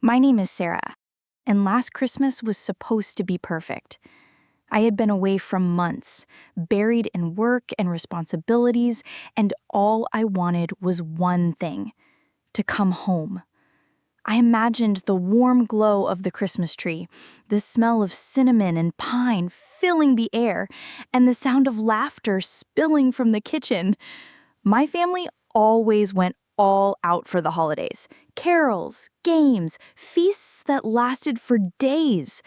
My name is Sarah, and last Christmas was supposed to be perfect. I had been away for months, buried in work and responsibilities, and all I wanted was one thing: to come home. I imagined the warm glow of the Christmas tree, the smell of cinnamon and pine filling the air, and the sound of laughter spilling from the kitchen. My family always went all out for the holidays. Carols, games, feasts that lasted for days.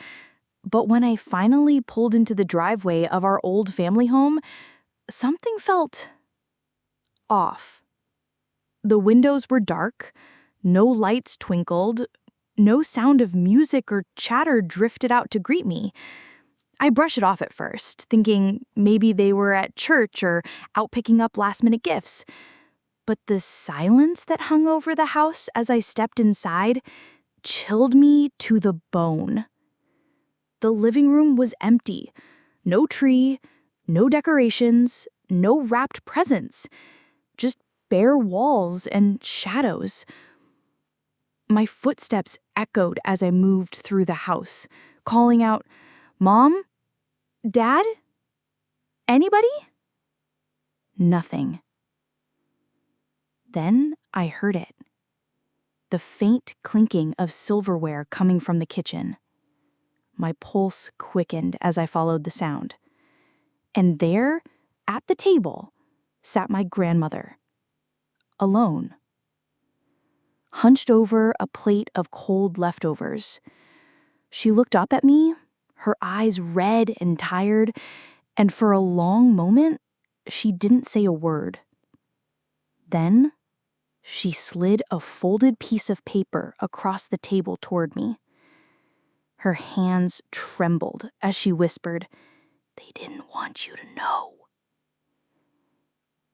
But when I finally pulled into the driveway of our old family home, something felt off. The windows were dark, no lights twinkled, no sound of music or chatter drifted out to greet me. I brushed it off at first, thinking maybe they were at church or out picking up last-minute gifts. But the silence that hung over the house as I stepped inside chilled me to the bone. The living room was empty. No tree, no decorations, no wrapped presents. Just bare walls and shadows. My footsteps echoed as I moved through the house, calling out, "Mom? Dad? Anybody?" Nothing. Then I heard it. The faint clinking of silverware coming from the kitchen. My pulse quickened as I followed the sound. And there, at the table, sat my grandmother, alone. Hunched over a plate of cold leftovers. She looked up at me, her eyes red and tired, and for a long moment, she didn't say a word. Then, she slid a folded piece of paper across the table toward me. Her hands trembled as she whispered, "They didn't want you to know."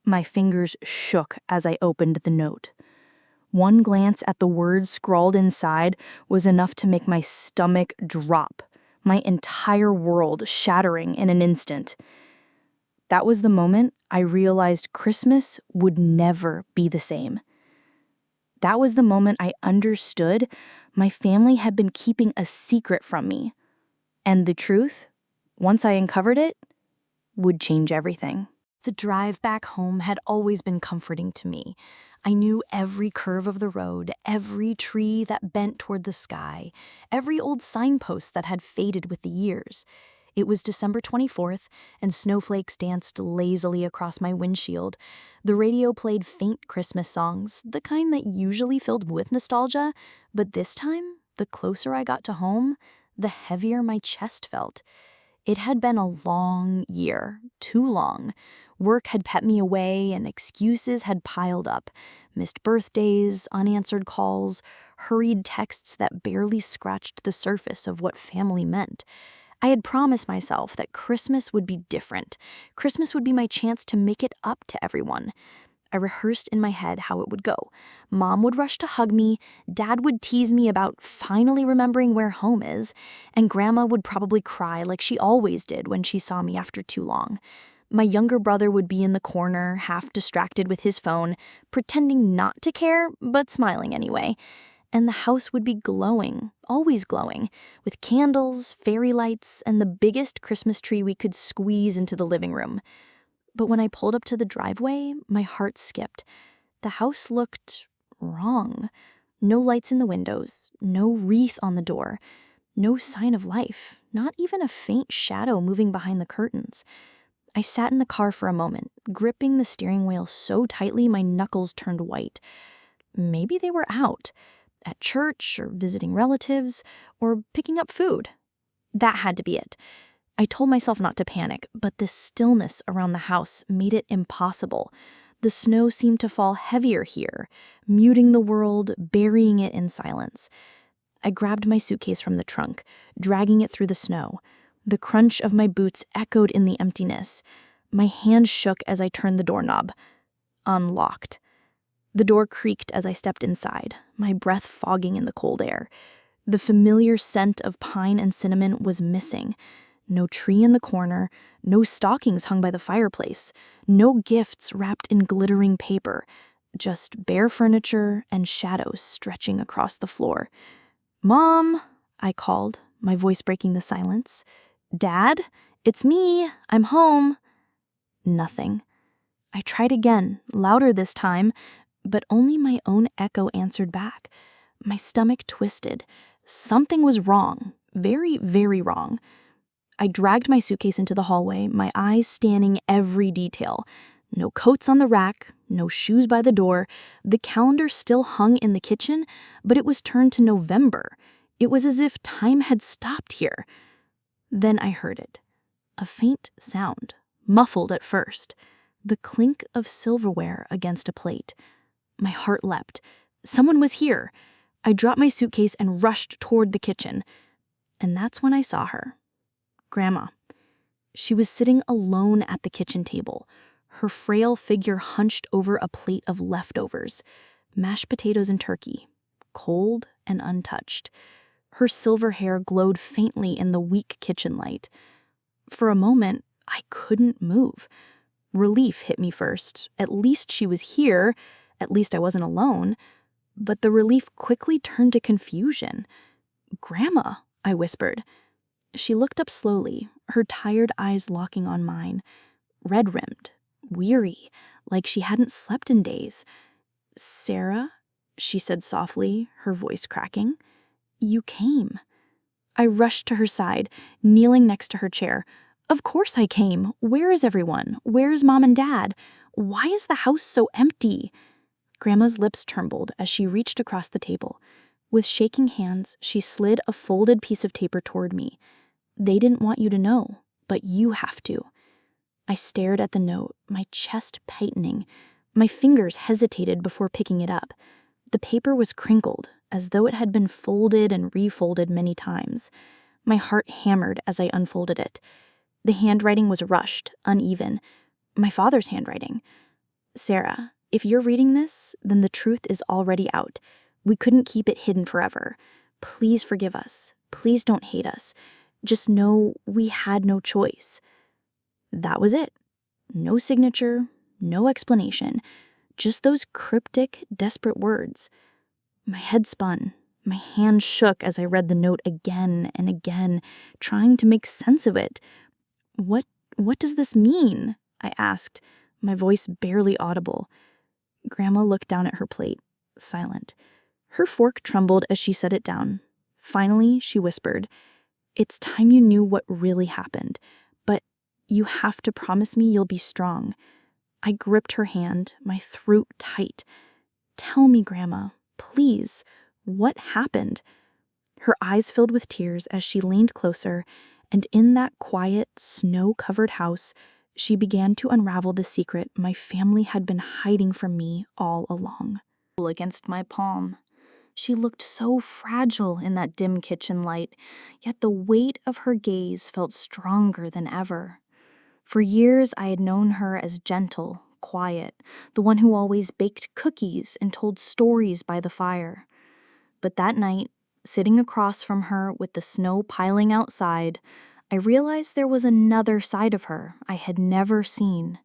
My fingers shook as I opened the note. One glance at the words scrawled inside was enough to make my stomach drop, my entire world shattering in an instant. That was the moment I realized Christmas would never be the same. That was the moment I understood my family had been keeping a secret from me. And the truth, once I uncovered it, would change everything. The drive back home had always been comforting to me. I knew every curve of the road, every tree that bent toward the sky, every old signpost that had faded with the years. It was December 24th, and snowflakes danced lazily across my windshield. The radio played faint Christmas songs, the kind that usually filled with nostalgia, but this time, the closer I got to home, the heavier my chest felt. It had been a long year, too long. Work had put me away and excuses had piled up. Missed birthdays, unanswered calls, hurried texts that barely scratched the surface of what family meant. I had promised myself that Christmas would be different. Christmas would be my chance to make it up to everyone. I rehearsed in my head how it would go. Mom would rush to hug me, Dad would tease me about finally remembering where home is, and Grandma would probably cry like she always did when she saw me after too long. My younger brother would be in the corner, half distracted with his phone, pretending not to care, but smiling anyway. And the house would be glowing, always glowing, with candles, fairy lights, and the biggest Christmas tree we could squeeze into the living room. But when I pulled up to the driveway, my heart skipped. The house looked wrong. No lights in the windows, no wreath on the door, no sign of life, not even a faint shadow moving behind the curtains. I sat in the car for a moment, gripping the steering wheel so tightly my knuckles turned white. Maybe they were out, at church or visiting relatives or picking up food. That had to be it. I told myself not to panic, but the stillness around the house made it impossible. The snow seemed to fall heavier here, muting the world, burying it in silence. I grabbed my suitcase from the trunk, dragging it through the snow. The crunch of my boots echoed in the emptiness. My hand shook as I turned the doorknob. Unlocked. The door creaked as I stepped inside, my breath fogging in the cold air. The familiar scent of pine and cinnamon was missing. No tree in the corner, no stockings hung by the fireplace, no gifts wrapped in glittering paper, just bare furniture and shadows stretching across the floor. "Mom," I called, my voice breaking the silence. "Dad, it's me. I'm home." Nothing. I tried again, louder this time, but only my own echo answered back. My stomach twisted. Something was wrong. Very, very wrong. I dragged my suitcase into the hallway, my eyes scanning every detail. No coats on the rack, no shoes by the door. The calendar still hung in the kitchen, but it was turned to November. It was as if time had stopped here. Then I heard it. A faint sound, muffled at first. The clink of silverware against a plate. My heart leapt. Someone was here. I dropped my suitcase and rushed toward the kitchen. And that's when I saw her. Grandma. She was sitting alone at the kitchen table, her frail figure hunched over a plate of leftovers, mashed potatoes and turkey, cold and untouched. Her silver hair glowed faintly in the weak kitchen light. For a moment, I couldn't move. Relief hit me first. At least she was here. At least I wasn't alone. But the relief quickly turned to confusion. "Grandma," I whispered. She looked up slowly, her tired eyes locking on mine, red-rimmed, weary, like she hadn't slept in days. "Sarah," she said softly, her voice cracking. "You came." I rushed to her side, kneeling next to her chair. "Of course I came. Where is everyone? Where is Mom and Dad? Why is the house so empty?" Grandma's lips trembled as she reached across the table. With shaking hands, she slid a folded piece of paper toward me. "They didn't want you to know, but you have to." I stared at the note, my chest tightening. My fingers hesitated before picking it up. The paper was crinkled, as though it had been folded and refolded many times. My heart hammered as I unfolded it. The handwriting was rushed, uneven. My father's handwriting. "Sarah, if you're reading this, then the truth is already out. We couldn't keep it hidden forever. Please forgive us. Please don't hate us. Just know we had no choice." That was it. No signature, no explanation. Just those cryptic, desperate words. My head spun. My hands shook as I read the note again and again, trying to make sense of it. What does this mean?" I asked, my voice barely audible. Grandma looked down at her plate, silent. Her fork trembled as she set it down. Finally, she whispered, "It's time you knew what really happened, but you have to promise me you'll be strong." I gripped her hand, my throat tight. "Tell me, Grandma, please, what happened?" Her eyes filled with tears as she leaned closer, and in that quiet, snow-covered house, she began to unravel the secret my family had been hiding from me all along. Against my palm. She looked so fragile in that dim kitchen light, yet the weight of her gaze felt stronger than ever. For years I had known her as gentle, quiet, the one who always baked cookies and told stories by the fire. But that night, sitting across from her with the snow piling outside, I realized there was another side of her I had never seen,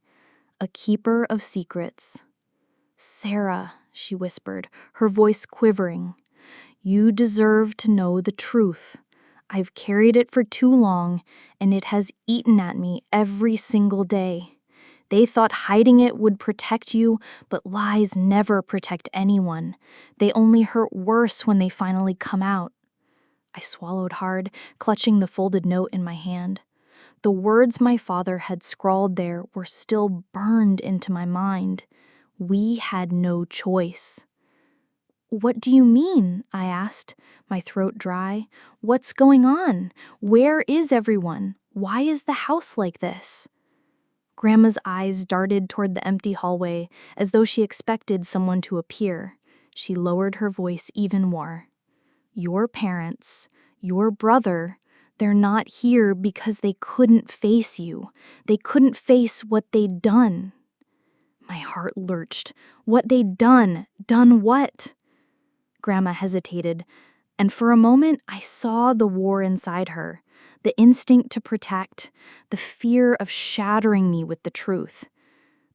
a keeper of secrets. "Sarah," she whispered, her voice quivering, "you deserve to know the truth. I've carried it for too long, and it has eaten at me every single day. They thought hiding it would protect you, but lies never protect anyone. They only hurt worse when they finally come out." I swallowed hard, clutching the folded note in my hand. The words my father had scrawled there were still burned into my mind. We had no choice. "What do you mean?" I asked, my throat dry. "What's going on? Where is everyone? Why is the house like this?" Grandma's eyes darted toward the empty hallway, as though she expected someone to appear. She lowered her voice even more. "Your parents, your brother, they're not here because they couldn't face you. They couldn't face what they'd done." My heart lurched. What they'd done? Done what? Grandma hesitated, and for a moment I saw the war inside her, the instinct to protect, the fear of shattering me with the truth.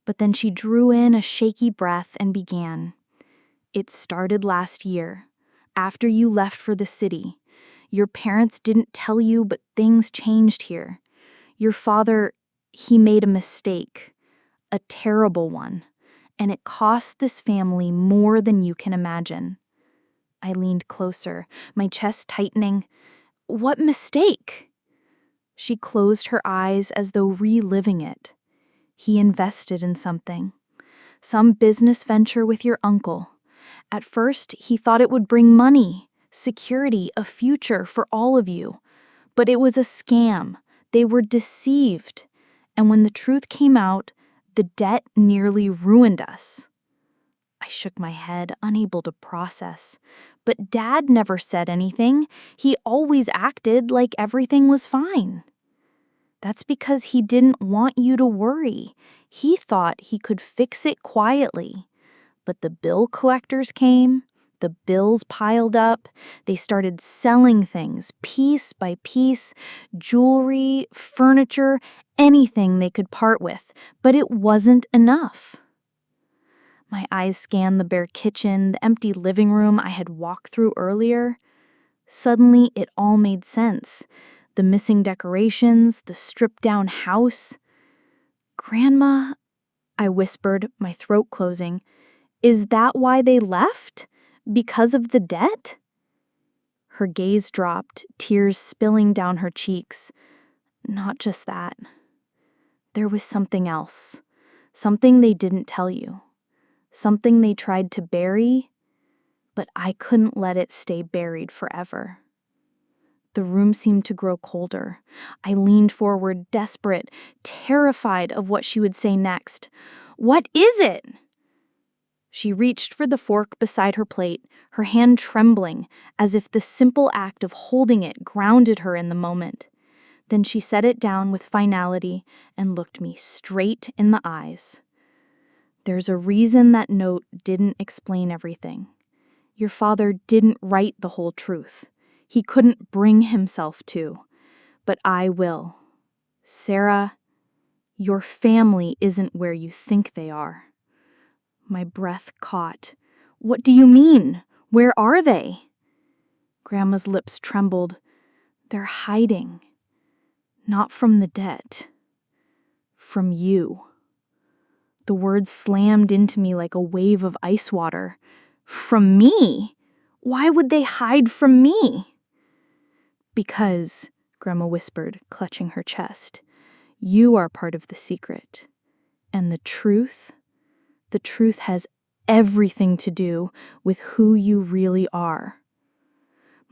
But then she drew in a shaky breath and began. "It started last year. After you left for the city, your parents didn't tell you, but things changed here. Your father, he made a mistake, a terrible one, and it cost this family more than you can imagine. I leaned closer, my chest tightening. What mistake? She closed her eyes as though reliving it. He invested in something. Some business venture with your uncle. At first, he thought it would bring money, security, a future for all of you. But it was a scam. They were deceived. And when the truth came out, the debt nearly ruined us. I shook my head, unable to process. But Dad never said anything. He always acted like everything was fine. That's because he didn't want you to worry. He thought he could fix it quietly. But the bill collectors came, the bills piled up, they started selling things piece by piece, jewelry, furniture, anything they could part with, but it wasn't enough. My eyes scanned the bare kitchen, the empty living room I had walked through earlier. Suddenly, it all made sense. The missing decorations, the stripped-down house. "Grandma," I whispered, my throat closing, "is that why they left? Because of the debt?" Her gaze dropped, tears spilling down her cheeks. "Not just that. There was something else. Something they didn't tell you. Something they tried to bury, but I couldn't let it stay buried forever." The room seemed to grow colder. I leaned forward, desperate, terrified of what she would say next. "What is it?" She reached for the fork beside her plate, her hand trembling, as if the simple act of holding it grounded her in the moment. Then she set it down with finality and looked me straight in the eyes. "There's a reason that note didn't explain everything. Your father didn't write the whole truth. He couldn't bring himself to. But I will. Sarah, your family isn't where you think they are." My breath caught. "What do you mean? Where are they?" Grandma's lips trembled. "They're hiding. Not from the debt. From you." The words slammed into me like a wave of ice water. "From me? Why would they hide from me?" "Because," Grandma whispered, clutching her chest, "you are part of the secret. And the truth has everything to do with who you really are."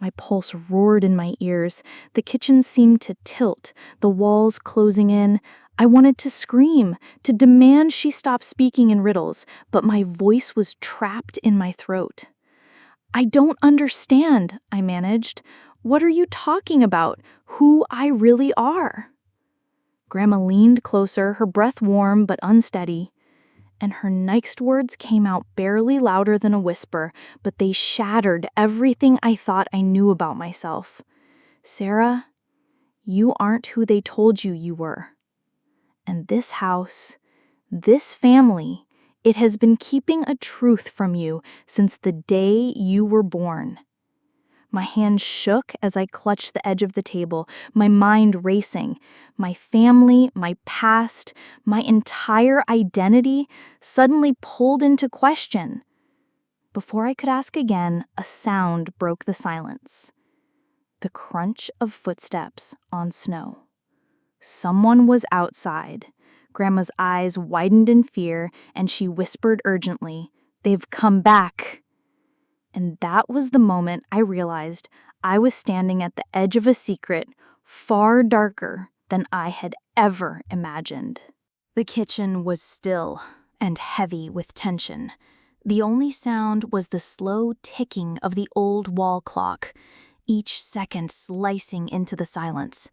My pulse roared in my ears. The kitchen seemed to tilt, the walls closing in. I wanted to scream, to demand she stop speaking in riddles, but my voice was trapped in my throat. "I don't understand," I managed. "What are you talking about? Who I really are?" Grandma leaned closer, her breath warm but unsteady. And her next words came out barely louder than a whisper, but they shattered everything I thought I knew about myself. "Sarah, you aren't who they told you you were. And this house, this family, it has been keeping a truth from you since the day you were born." My hand shook as I clutched the edge of the table, my mind racing. My family, my past, my entire identity suddenly pulled into question. Before I could ask again, a sound broke the silence. The crunch of footsteps on snow. Someone was outside. Grandma's eyes widened in fear, and she whispered urgently, "They've come back." And that was the moment I realized I was standing at the edge of a secret far darker than I had ever imagined. The kitchen was still and heavy with tension. The only sound was the slow ticking of the old wall clock, each second slicing into the silence.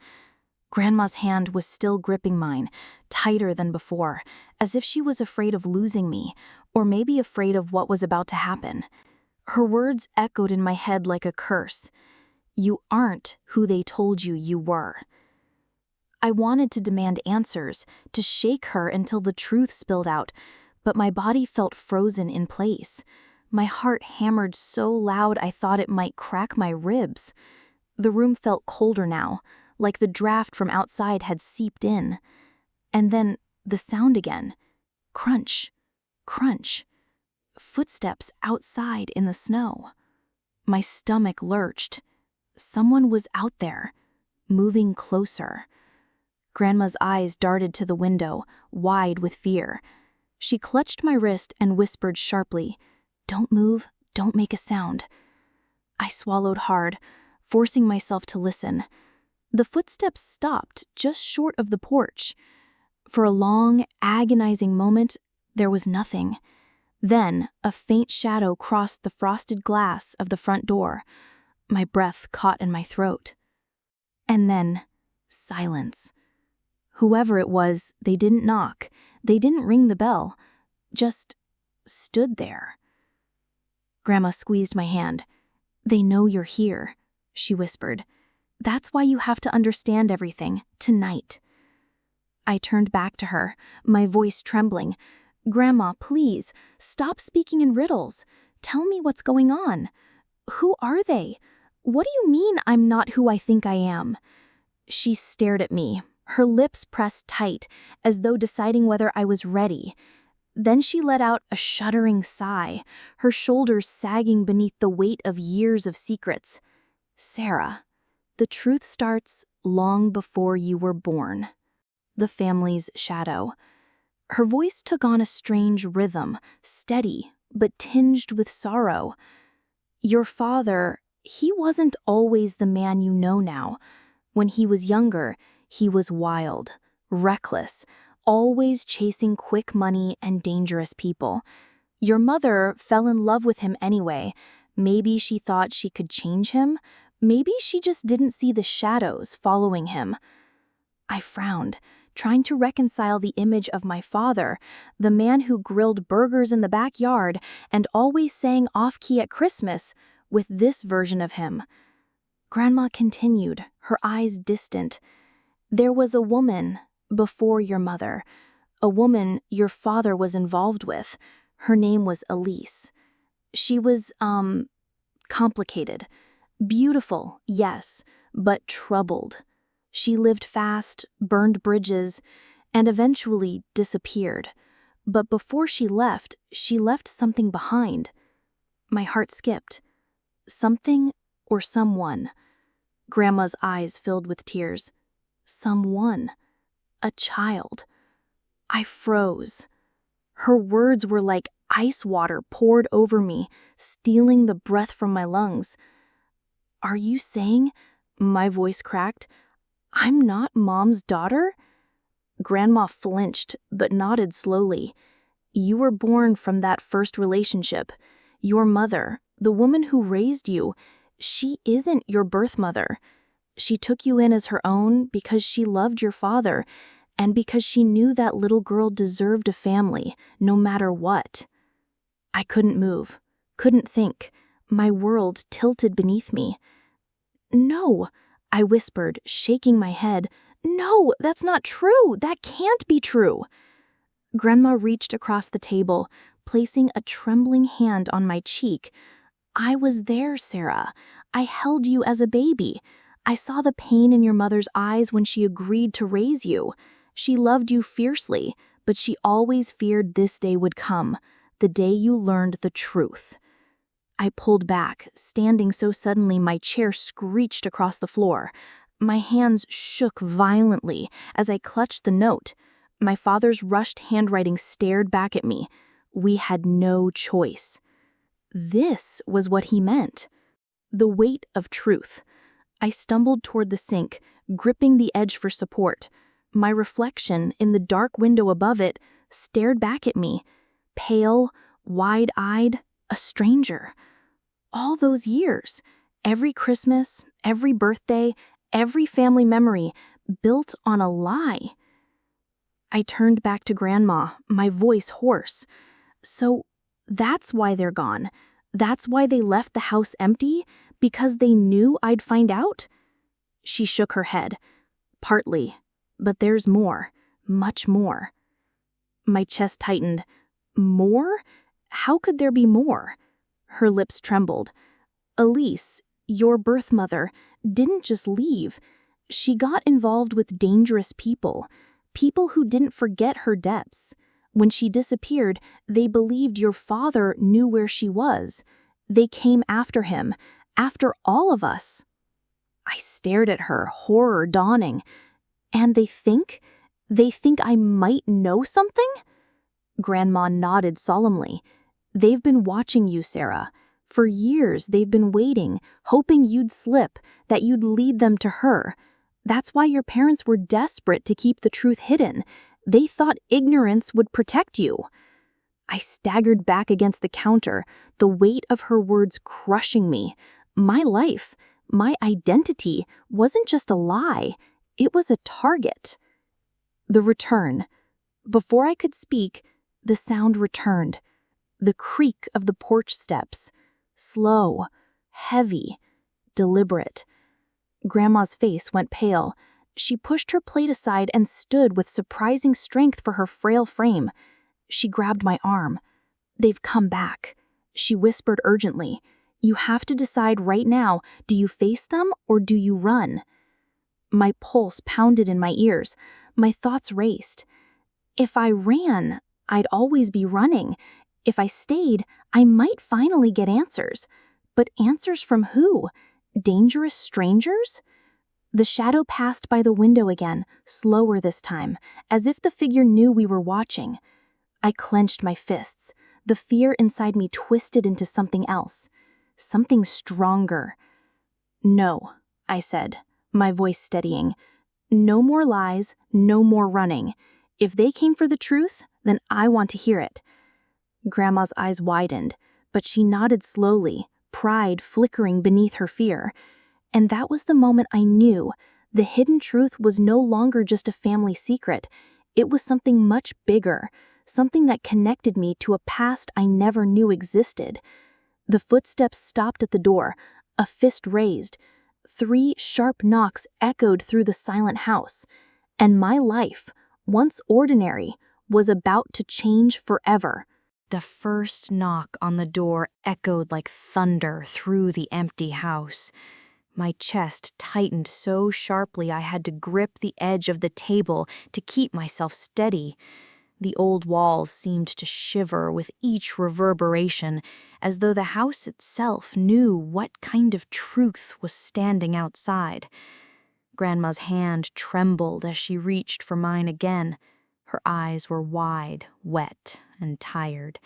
Grandma's hand was still gripping mine, tighter than before, as if she was afraid of losing me, or maybe afraid of what was about to happen. Her words echoed in my head like a curse. "You aren't who they told you you were." I wanted to demand answers, to shake her until the truth spilled out, but my body felt frozen in place. My heart hammered so loud I thought it might crack my ribs. The room felt colder now, like the draft from outside had seeped in. And then the sound again. Crunch, crunch. Footsteps outside in the snow. My stomach lurched. Someone was out there, moving closer. Grandma's eyes darted to the window, wide with fear. She clutched my wrist and whispered sharply, "Don't move, don't make a sound." I swallowed hard, forcing myself to listen. The footsteps stopped just short of the porch. For a long, agonizing moment, there was nothing. Then, a faint shadow crossed the frosted glass of the front door. My breath caught in my throat. And then, silence. Whoever it was, they didn't knock. They didn't ring the bell. Just stood there. Grandma squeezed my hand. "They know you're here," she whispered. "That's why you have to understand everything, tonight." I turned back to her, my voice trembling. "Grandma, please, stop speaking in riddles. Tell me what's going on. Who are they? What do you mean I'm not who I think I am?" She stared at me, her lips pressed tight, as though deciding whether I was ready. Then she let out a shuddering sigh, her shoulders sagging beneath the weight of years of secrets. "Sarah, the truth starts long before you were born." The family's shadow. Her voice took on a strange rhythm, steady, but tinged with sorrow. "Your father, he wasn't always the man you know now. When he was younger, he was wild, reckless, always chasing quick money and dangerous people. Your mother fell in love with him anyway. Maybe she thought she could change him. Maybe she just didn't see the shadows following him." I frowned, trying to reconcile the image of my father, the man who grilled burgers in the backyard and always sang off-key at Christmas, with this version of him. Grandma continued, her eyes distant. "There was a woman before your mother, a woman your father was involved with. Her name was Elise. She was, complicated. Beautiful, yes, but troubled. She lived fast, burned bridges, and eventually disappeared. But before she left something behind." My heart skipped. Something or someone? Grandma's eyes filled with tears. Someone. A child. I froze. Her words were like ice water poured over me, stealing the breath from my lungs. "Are you saying," my voice cracked, "I'm not Mom's daughter?" Grandma flinched, but nodded slowly. "You were born from that first relationship. Your mother, the woman who raised you, she isn't your birth mother. She took you in as her own because she loved your father, and because she knew that little girl deserved a family, no matter what." I couldn't move, couldn't think. My world tilted beneath me. "No," I whispered, shaking my head. "No, that's not true. That can't be true." Grandma reached across the table, placing a trembling hand on my cheek. "I was there, Sarah. I held you as a baby. I saw the pain in your mother's eyes when she agreed to raise you. She loved you fiercely, but she always feared this day would come, the day you learned the truth." I pulled back, standing so suddenly my chair screeched across the floor. My hands shook violently as I clutched the note. My father's rushed handwriting stared back at me. We had no choice. This was what he meant. The weight of truth. I stumbled toward the sink, gripping the edge for support. My reflection, in the dark window above it, stared back at me, pale, wide-eyed, a stranger. All those years, every Christmas, every birthday, every family memory, built on a lie. I turned back to Grandma, my voice hoarse. "So that's why they're gone. That's why they left the house empty? Because they knew I'd find out?" She shook her head. "Partly, but there's more, much more." My chest tightened. More? How could there be more? Her lips trembled. "Elise, your birth mother, didn't just leave. She got involved with dangerous people, people who didn't forget her depths. When she disappeared, they believed your father knew where she was. They came after him, after all of us." I stared at her, horror dawning. "And they think I might know something?" Grandma nodded solemnly. "They've been watching you, Sarah. For years, they've been waiting, hoping you'd slip, that you'd lead them to her. That's why your parents were desperate to keep the truth hidden. They thought ignorance would protect you." I staggered back against the counter, the weight of her words crushing me. My life, my identity, wasn't just a lie. It was a target. The return. Before I could speak, the sound returned. The creak of the porch steps. Slow, heavy, deliberate. Grandma's face went pale. She pushed her plate aside and stood with surprising strength for her frail frame. She grabbed my arm. "They've come back," she whispered urgently. "You have to decide right now, do you face them or do you run?" My pulse pounded in my ears. My thoughts raced. If I ran, I'd always be running. If I stayed, I might finally get answers. But answers from who? Dangerous strangers? The shadow passed by the window again, slower this time, as if the figure knew we were watching. I clenched my fists. The fear inside me twisted into something else. Something stronger. "No," I said, my voice steadying. "No more lies, no more running. If they came for the truth, then I want to hear it." Grandma's eyes widened, but she nodded slowly, pride flickering beneath her fear. And that was the moment I knew the hidden truth was no longer just a family secret. It was something much bigger, something that connected me to a past I never knew existed. The footsteps stopped at the door, a fist raised. 3 sharp knocks echoed through the silent house. And my life, once ordinary, was about to change forever. The first knock on the door echoed like thunder through the empty house. My chest tightened so sharply I had to grip the edge of the table to keep myself steady. The old walls seemed to shiver with each reverberation, as though the house itself knew what kind of truth was standing outside. Grandma's hand trembled as she reached for mine again. Her eyes were wide, wet, and tired,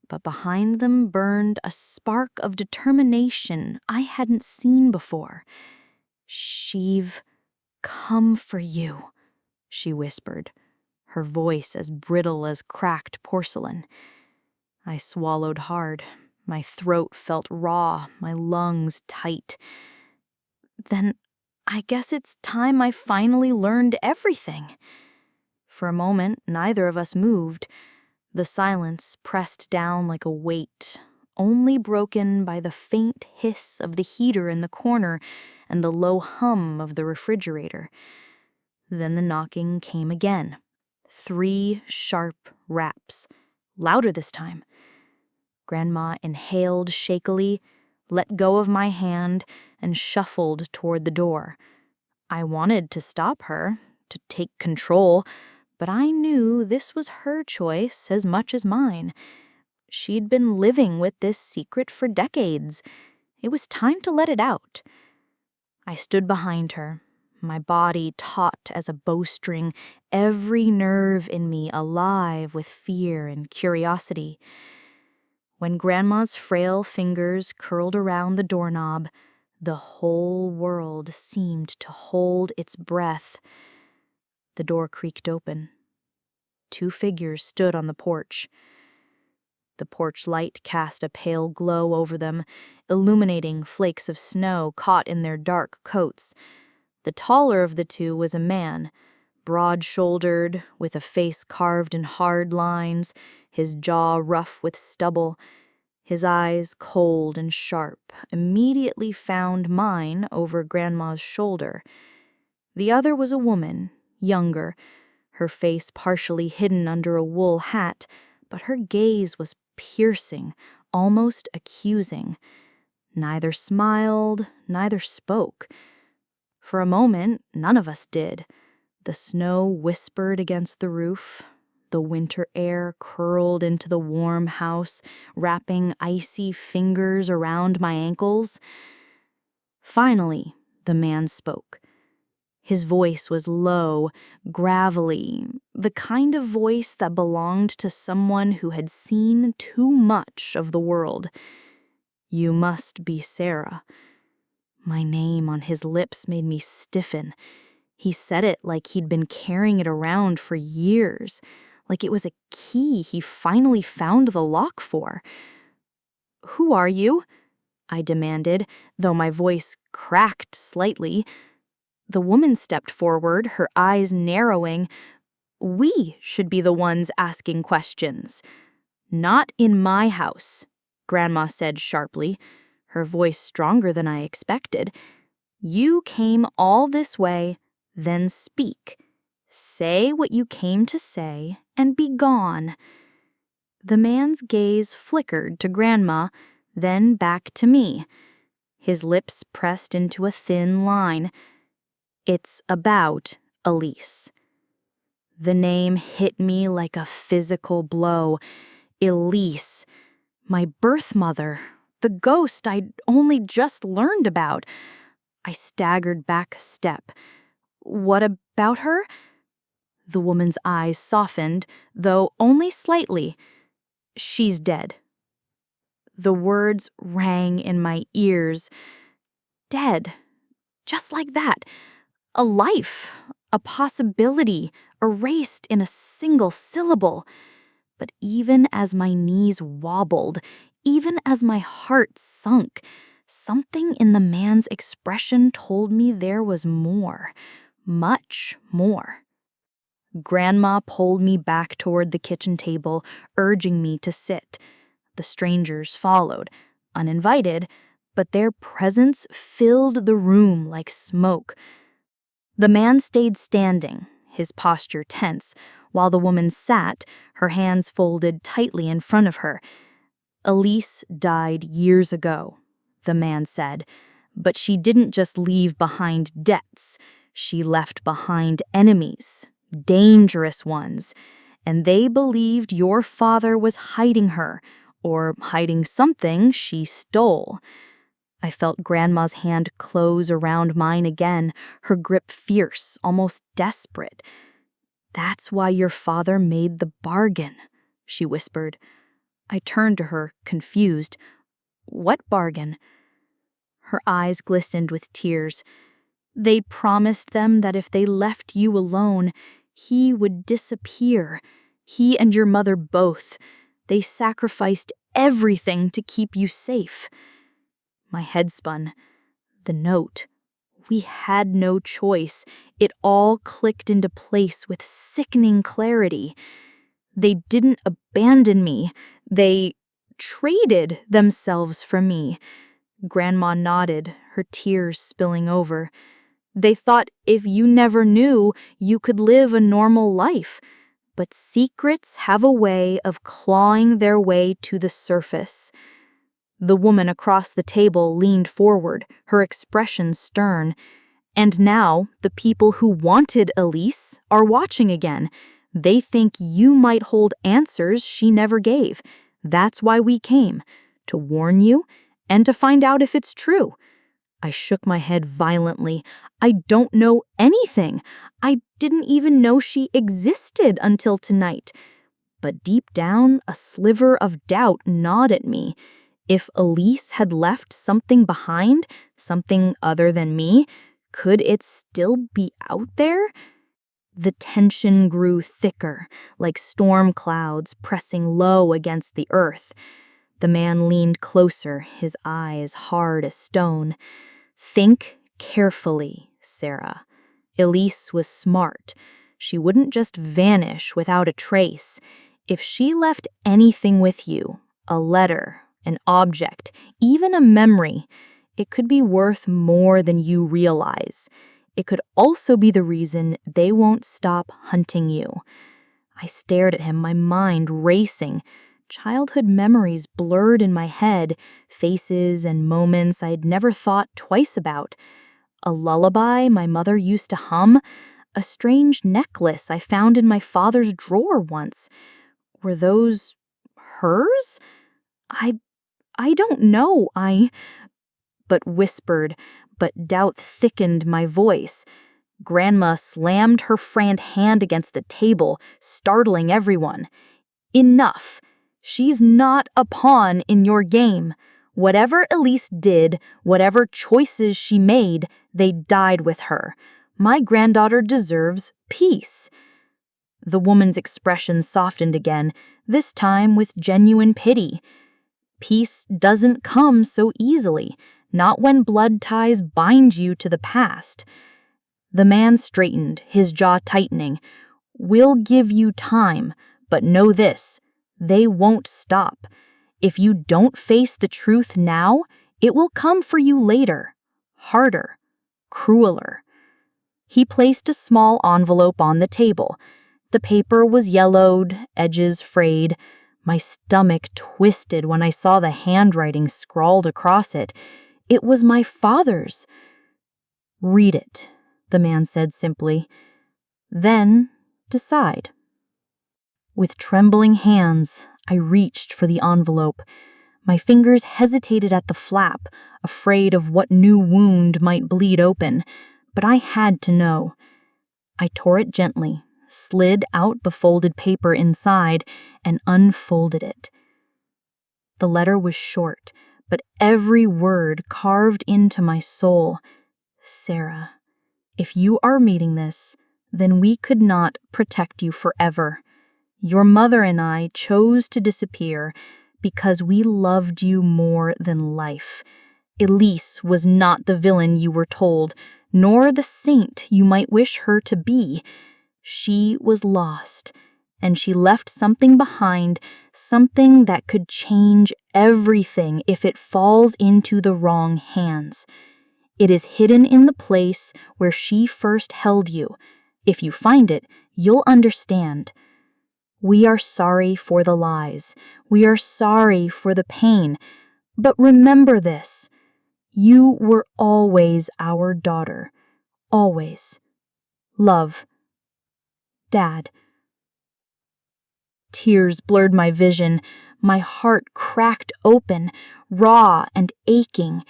but behind them burned a spark of determination I hadn't seen before. "She've come for you," she whispered, her voice as brittle as cracked porcelain. I swallowed hard. My throat felt raw, my lungs tight. Then I guess it's time I finally learned everything. For a moment, neither of us moved. The silence pressed down like a weight, only broken by the faint hiss of the heater in the corner and the low hum of the refrigerator. Then the knocking came again. 3 sharp raps, louder this time. Grandma inhaled shakily, let go of my hand, and shuffled toward the door. I wanted to stop her, to take control, but I knew this was her choice as much as mine. She'd been living with this secret for decades. It was time to let it out. I stood behind her, my body taut as a bowstring, every nerve in me alive with fear and curiosity. When Grandma's frail fingers curled around the doorknob, the whole world seemed to hold its breath. The door creaked open. 2 figures stood on the porch. The porch light cast a pale glow over them, illuminating flakes of snow caught in their dark coats. The taller of the 2 was a man, broad-shouldered, with a face carved in hard lines, his jaw rough with stubble. His eyes, cold and sharp, immediately found mine over Grandma's shoulder. The other was a woman, younger, her face partially hidden under a wool hat, but her gaze was piercing, almost accusing. Neither smiled, neither spoke. For a moment, none of us did. The snow whispered against the roof. The winter air curled into the warm house, wrapping icy fingers around my ankles. Finally, the man spoke. His voice was low, gravelly, the kind of voice that belonged to someone who had seen too much of the world. "You must be Sarah." My name on his lips made me stiffen. He said it like he'd been carrying it around for years, like it was a key he finally found the lock for. "Who are you?" I demanded, though my voice cracked slightly. The woman stepped forward, her eyes narrowing. "We should be the ones asking questions." "Not in my house," Grandma said sharply, her voice stronger than I expected. "You came all this way, then speak. Say what you came to say and be gone." The man's gaze flickered to Grandma, then back to me. His lips pressed into a thin line. "It's about Elise." The name hit me like a physical blow. Elise, my birth mother, the ghost I'd only just learned about. I staggered back a step. "What about her?" The woman's eyes softened, though only slightly. "She's dead." The words rang in my ears. Dead. Just like that. A life, a possibility, erased in a single syllable. But even as my knees wobbled, even as my heart sunk, something in the man's expression told me there was more, much more. Grandma pulled me back toward the kitchen table, urging me to sit. The strangers followed, uninvited, but their presence filled the room like smoke. The man stayed standing, his posture tense, while the woman sat, her hands folded tightly in front of her. "Elise died years ago," the man said, "but she didn't just leave behind debts. She left behind enemies, dangerous ones, and they believed your father was hiding her, or hiding something she stole." I felt Grandma's hand close around mine again, her grip fierce, almost desperate. "That's why your father made the bargain," she whispered. I turned to her, confused. "What bargain?" Her eyes glistened with tears. "They promised them that if they left you alone, he would disappear. He and your mother both. They sacrificed everything to keep you safe." My head spun. The note. We had no choice. It all clicked into place with sickening clarity. They didn't abandon me. They traded themselves for me. Grandma nodded, her tears spilling over. "They thought if you never knew, you could live a normal life. But secrets have a way of clawing their way to the surface." The woman across the table leaned forward, her expression stern. "And now, the people who wanted Elise are watching again. They think you might hold answers she never gave. That's why we came, to warn you and to find out if it's true." I shook my head violently. "I don't know anything. I didn't even know she existed until tonight." But deep down, a sliver of doubt gnawed at me. If Elise had left something behind, something other than me, could it still be out there? The tension grew thicker, like storm clouds pressing low against the earth. The man leaned closer, his eyes hard as stone. "Think carefully, Sarah. Elise was smart. She wouldn't just vanish without a trace. If she left anything with you, a letter, an object, even a memory, it could be worth more than you realize. It could also be the reason they won't stop hunting you." I stared at him, my mind racing. Childhood memories blurred in my head, faces and moments I'd never thought twice about. A lullaby my mother used to hum, a strange necklace I found in my father's drawer once. Were those hers? I don't know, but whispered, but doubt thickened my voice. Grandma slammed her front hand against the table, startling everyone. Enough. She's not a pawn in your game. Whatever Elise did, whatever choices she made, they died with her. My granddaughter deserves peace. The woman's expression softened again, this time with genuine pity. Peace doesn't come so easily, not when blood ties bind you to the past. The man straightened, his jaw tightening. We'll give you time, but know this, they won't stop. If you don't face the truth now, it will come for you later. Harder, crueler. He placed a small envelope on the table. The paper was yellowed, edges frayed. My stomach twisted when I saw the handwriting scrawled across it. It was my father's. Read it, the man said simply. Then decide. With trembling hands, I reached for the envelope. My fingers hesitated at the flap, afraid of what new wound might bleed open, but I had to know. I tore it gently, slid out the folded paper inside, and unfolded it. The letter was short, but every word carved into my soul. Sarah, if you are reading this, then we could not protect you forever. Your mother and I chose to disappear because we loved you more than life. Elise was not the villain you were told, nor the saint you might wish her to be. She was lost, and she left something behind, something that could change everything if it falls into the wrong hands. It is hidden in the place where she first held you. If you find it, you'll understand. We are sorry for the lies. We are sorry for the pain. But remember this. You were always our daughter. Always. Love. Dad. Tears blurred my vision. My heart cracked open, raw and aching.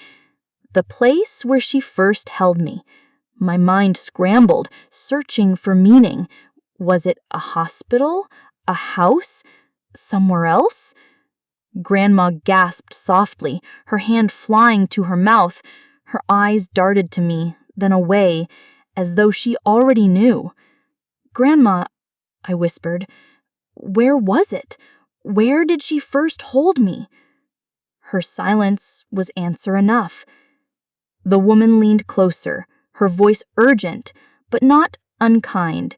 The place where she first held me. My mind scrambled, searching for meaning. Was it a hospital? A house? Somewhere else? Grandma gasped softly, her hand flying to her mouth. Her eyes darted to me, then away, as though she already knew. Grandma, I whispered, where was it? Where did she first hold me? Her silence was answer enough. The woman leaned closer, her voice urgent, but not unkind.